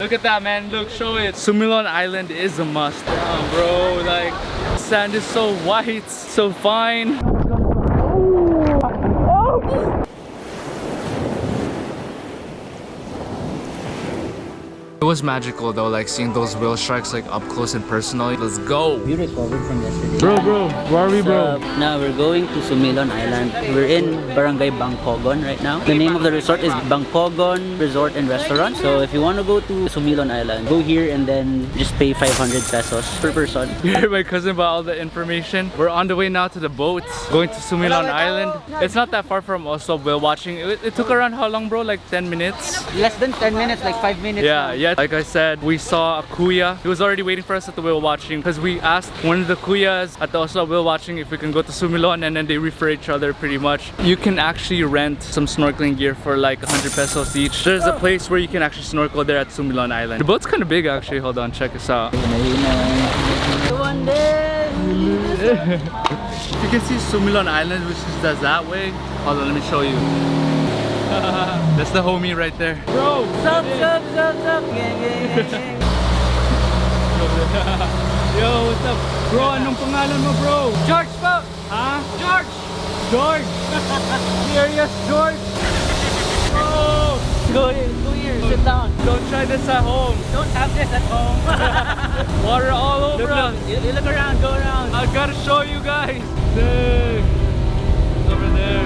Look at that, man. Look, show it. Sumilon Island is a must. Damn, bro. Like, sand is so white, so fine. It was magical though, like seeing those whale sharks like up close and personal. Let's go. We recovered from yesterday. Bro, where are we, bro? Now we're going to Sumilon Island. We're in Barangay Bangkogon right now. The name of the resort is Bangkogon Resort and Restaurant. So if you want to go to Sumilon Island, go here and then just pay 500 pesos per person. You heard my cousin about all the information. We're on the way now to the boat, going to Sumilon Island. It's not that far from Oslob whale watching. It took around how long, bro? Like 10 minutes? Less than 10 minutes, like 5 minutes. Yeah. Like I said, we saw a kuya. He was already waiting for us at the whale watching because we asked one of the kuyas at the Oslob whale watching if we can go to Sumilon, and then they refer each other pretty much. You can actually rent some snorkeling gear for like 100 pesos each. There's a place where you can actually snorkel there at Sumilon Island. The boat's kind of big actually. Hold on, check this out. One day. You can see Sumilon Island, which is that way. Hold on, let me show you. That's the homie right there. Bro! Sup. Gang. Yo, what's up? Bro, anong pangalan mo, bro? George po! Ha? George! George! Serious, George? Bro! Go here, sit down. Don't try this at home. Don't have this at home. Water all over us. You look around, go around. I gotta show you guys. Dang. It's over there.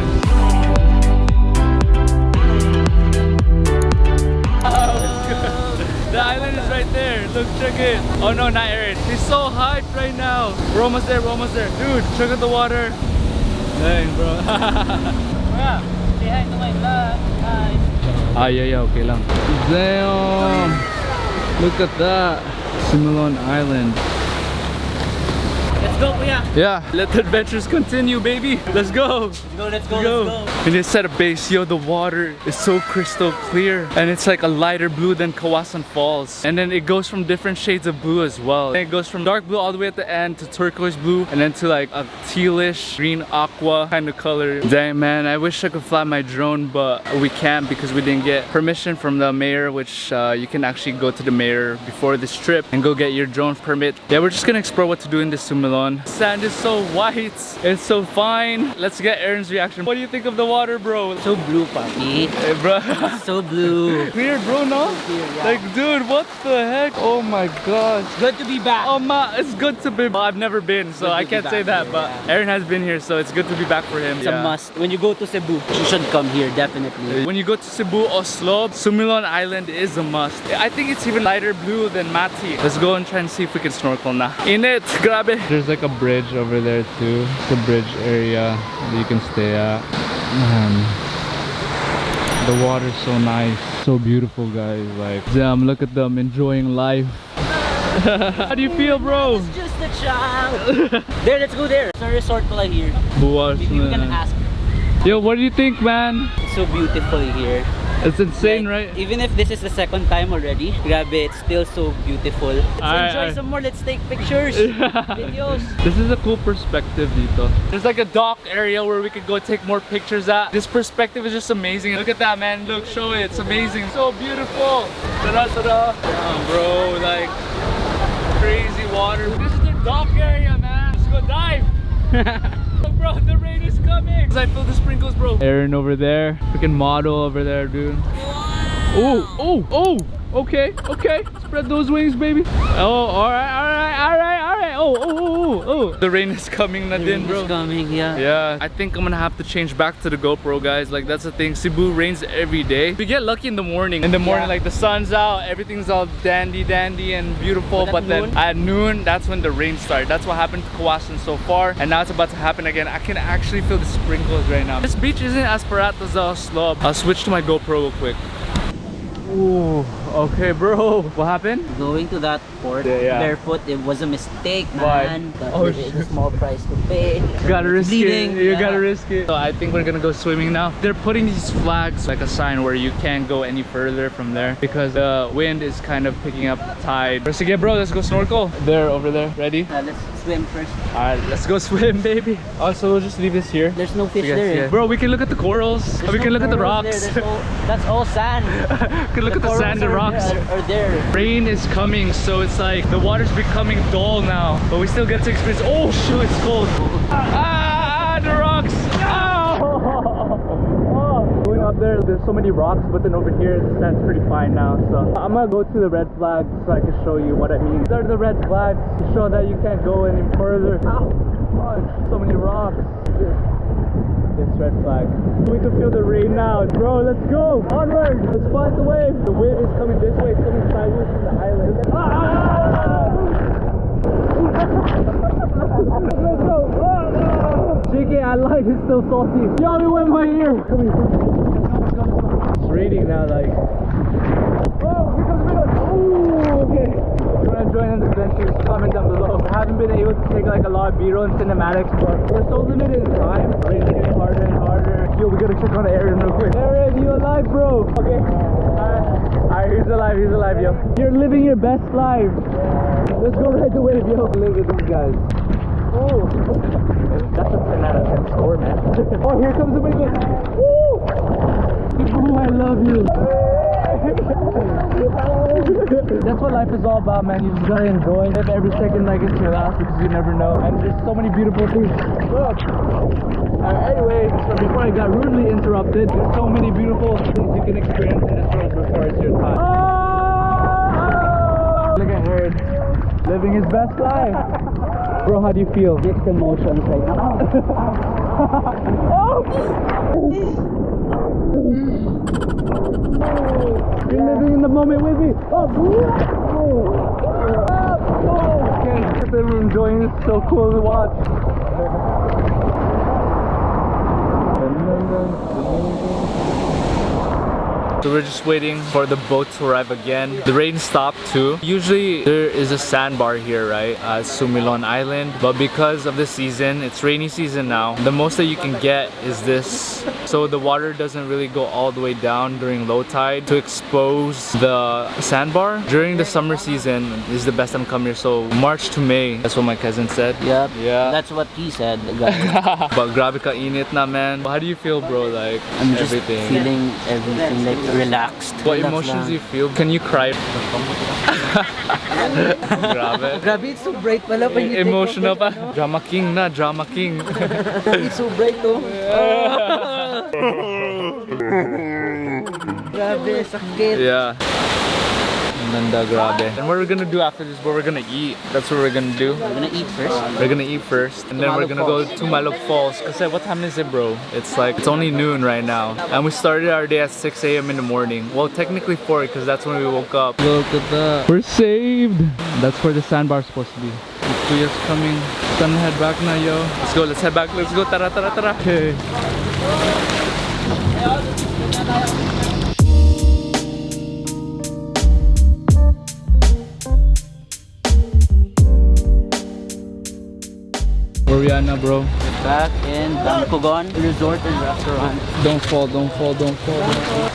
The island is right there. Look, check it. Oh no, not Aaron. He's so hyped right now. We're almost there, Dude, check out the water. Dang, bro. Yeah. Say hi to my vlog. Hi. Yeah, okay lang. Damn. Look at that. Sumilon Island. Let's go, kuya. Yeah, let the adventures continue, baby. Let's go. Let's go. And they set a base. Yo, the water is so crystal clear, and it's like a lighter blue than Kawasan Falls. And then it goes from different shades of blue as well. And it goes from dark blue all the way at the end to turquoise blue, and then to like a tealish green aqua kind of color. Dang, man, I wish I could fly my drone, but we can't because we didn't get permission from the mayor, which you can actually go to the mayor before this trip and go get your drone permit. Yeah, we're just gonna explore what to do in this Sumilon. Sand is so white, it's so fine. Let's get Aaron's reaction. What do you think of the water, bro? So blue, papi. Hey, bro. So blue. Clear, bro, no? Clear, yeah. Like, dude, what the heck? Oh my gosh. Good to be back. Oh my, it's good to be. Well, I've never been, so I can't say that. Here, but yeah. Aaron has been here, so it's good to be back for him. It's a must. When you go to Cebu, you should come here, definitely. When you go to Cebu, Oslob, Sumilon Island is a must. I think it's even lighter blue than Mati. Let's go and try and see if we can snorkel now. In it, grabe. There's like a bridge over there too. It's a bridge area that you can stay at. The water's so nice, so beautiful, guys. Like, damn, look at them enjoying life. How do you feel, bro? It's just a child. There, let's go there. It's a resort pala here. Buwas Maybe we can na. ask. Yo, what do you think, man? It's so beautiful here. It's insane, Like, right? Even if this is the second time already, grabe, it's still so beautiful. Let's enjoy some more. Let's take pictures, videos. This is a cool perspective dito. There's like a dock area where we could go take more pictures at. This perspective is just amazing. Look at that, man. Look, show it. It's amazing. So beautiful. Ta-da, ta-da. Damn, bro. Like, crazy water. This is the dock area, man. Let's go dive. Bro, the rain is coming. I feel the sprinkles, bro. Aaron over there. Freaking model over there, dude. Oh. Okay. Spread those wings, baby. Oh, all right. Oh. The rain is coming na din, bro. It's coming, yeah. Yeah, I think I'm gonna have to change back to the GoPro, guys. Like, that's the thing. Cebu rains every day. We get lucky in the morning. Like the sun's out, everything's all dandy and beautiful. But then at noon, that's when the rain started. That's what happened to Kawasan so far, and now it's about to happen again. I can actually feel the sprinkles right now. This beach isn't as parat as Oslob. I'll switch to my GoPro real quick. Ooh, okay, bro. What happened? Going to that port barefoot, it was a mistake, man. Oh, it's a small price to pay. You gotta risk bleeding, it. You gotta risk it. So I think we're gonna go swimming now. They're putting these flags like a sign where you can't go any further from there because the wind is kind of picking up tide. Sige, bro, let's go snorkel. There, over there. Ready? Let's swim first. Alright, let's go swim, baby. Also, we'll just leave this here. There's no fish there. Bro, we can look at the corals. We can look at the rocks. That's all sand. We can look at the sand and rocks. rocks are there. Rain is coming, so it's like the water's becoming dull now, but we still get to experience. Oh shoot, it's cold. The rocks. Going up there's so many rocks, but then over here the sand's pretty fine now. So I'm gonna go to the red flags so I can show you what I mean. These are the red flags to show that you can't go any further. Ow! Oh, so many rocks. This red flag. We can feel the rain now. Bro, let's go! Onward! Let's fight the wave! The wave is coming this way, it's coming sideways from the island. Let's go! JK, I lied, it's still salty. Yo, it went my ear! It's raining now, like. Oh, here comes the middle! Oh, okay. If you want to join in the adventures, comment down below. I haven't been able to take like a lot of B-roll and cinematics, but we're so limited in time. Rain's getting harder and harder. Yo, we gotta check on Aaron real quick. Aaron, you alive, bro? Okay. Alright, he's alive, yo. You're living your best life. Let's go ride the wave, yo. Live with these guys. Oh, that's a 10 out of 10 score, man. Oh, here comes the wave. Woo! Oh, I love you. That's what life is all about, man. You just gotta enjoy. Live every second like it's your last, because you never know. And there's so many beautiful things. Look. Anyway, so before I got rudely interrupted, there's so many beautiful things you can experience in this world before it's your time. Oh! Look at Aaron, living his best life. Bro, how do you feel? Mixed emotions right now. Oh! You're living in the moment with me. Oh, okay. We're enjoying it. So cool to watch. So we're just waiting for the boat to arrive again. The rain stopped too. Usually there is a sandbar here, right, at Sumilon Island, but because of the season, it's rainy season now, the most that you can get is this. So the water doesn't really go all the way down during low tide to expose the sandbar. During the summer season is the best time to come here, so March to May. That's what my cousin said. Yep. Yeah. That's what he said. The guy. But grabe ka init na, man. How do you feel, bro? Like, I'm just everything. feeling everything like relaxed. What Relax emotions lang. do you feel? Can you cry? Grabe. Grabe, it's so bright pala when you Emotional take off pa. Drama king na, drama king. It's so bright, oh. Grabe, sakit. Yeah. Nanda, grabe. And what we're gonna do after this, what we're gonna eat. That's what we're gonna do. We're gonna eat first. We're gonna eat first, and then we're gonna go to Malog Falls. Cause what time is it, bro? It's like, it's only noon right now. And we started our day at 6 a.m. in the morning. Well, technically 4, because that's when we woke up. Look at that. We're saved. That's where the sandbar's supposed to be. Kuya's coming. Gonna head back now, yo. Let's go, let's head back. Let's go, tara, tara, tara. Okay. Where we at now, bro? Back in Bangkogon Resort and Restaurant. Don't fall, don't fall, don't fall, don't fall.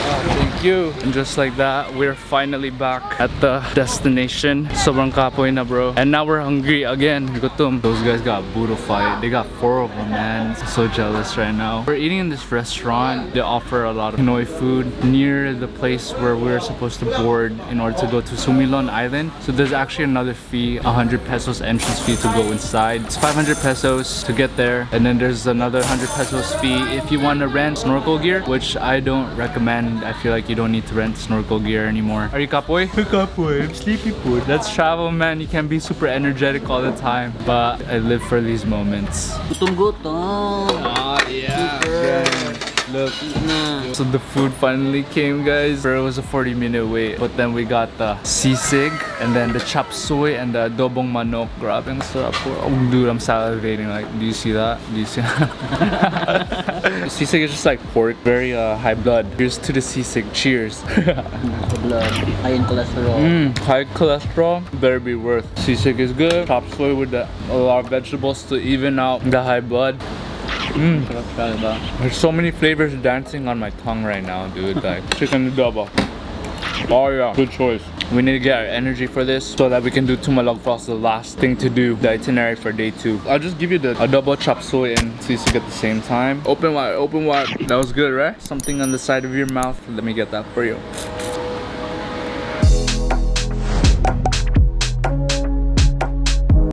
Thank you. And just like that, we're finally back at the destination. Sobrang kapoy na, bro. And now we're hungry again. Gutom. Those guys got burro fight. They got 4 of them, man. So jealous right now. We're eating in this restaurant. They offer a lot of Pinoy food near the place where we're supposed to board in order to go to Sumilon Island. So there's actually another fee, 100 pesos entrance fee to go inside. It's 500 pesos to get there. And then there's another 100 pesos fee if you want to rent snorkel gear, which I don't recommend. I feel like you don't need to rent snorkel gear anymore. Are you kapoy? Kapoy, I'm sleepy food. Let's travel, man. You can be super energetic all the time, but I live for these moments. Gutom-gutom. Oh yeah. Super. Look. So the food finally came, guys. It was a 40-minute wait, but then we got the sisig and then the chop suey and the adobong manok. Grabe ang sarap po. Oh, dude, I'm salivating. Like, do you see that? Do you see that? Sisig is just like pork, very high blood. Here's to the sisig. Cheers. Blood. High in cholesterol. High cholesterol, better be worth. Sisig is good. Chop suey with a lot of vegetables to even out the high blood. There's so many flavors dancing on my tongue right now, dude. Like chicken adobo. Oh yeah, good choice. We need to get our energy for this so that we can do Tumalog Falls, the last thing to do, the itinerary for day 2. I'll just give you the adobo chop suey and sisig at the same time. Open wide, open wide. That was good, right? Something on the side of your mouth. Let me get that for you.